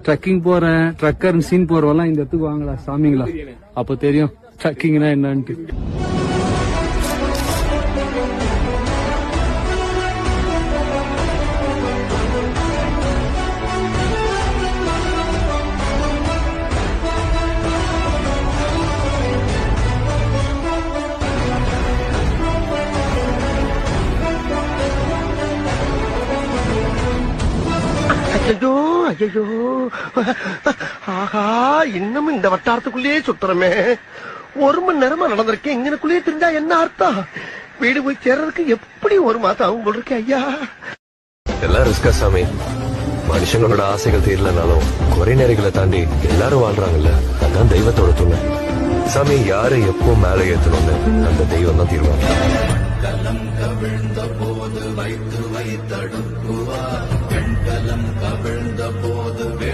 Trekking போறேன் trucker scene போறவெல்லாம் இந்த இடத்துக்கு வாங்கடா சாமிங்களா, அப்ப தெரியும் ட்ரக்கிங்னா என்னன்ட்டு. ஐயோ ஐயோ, ஆஹா, இன்னும் இந்த வட்டாரத்துக்குள்ளேயே சுத்துறமே. 1 மணி நேரமா நடந்திருக்கேன். இங்கனுக்குள்ளேயே தெரிஞ்சா என்ன அர்த்தம்? வீடு போய் சேர்றதுக்கு எப்படி 1 மாசம் ஆகும் போல் இருக்கு ஐயா. எல்லாம் ரிஸ்கா சாமி. மனுஷங்களோட ஆசைகள் தீரலனாலும் குறை நேரங்களை தாண்டி எல்லாரும் வாழ்றாங்கல்ல, அதான் தெய்வத்தோட துணை. சாமி யாரை எப்போ மேலே ஏத்தணும்னு அந்த தெய்வம் தான் தீர்மானம்.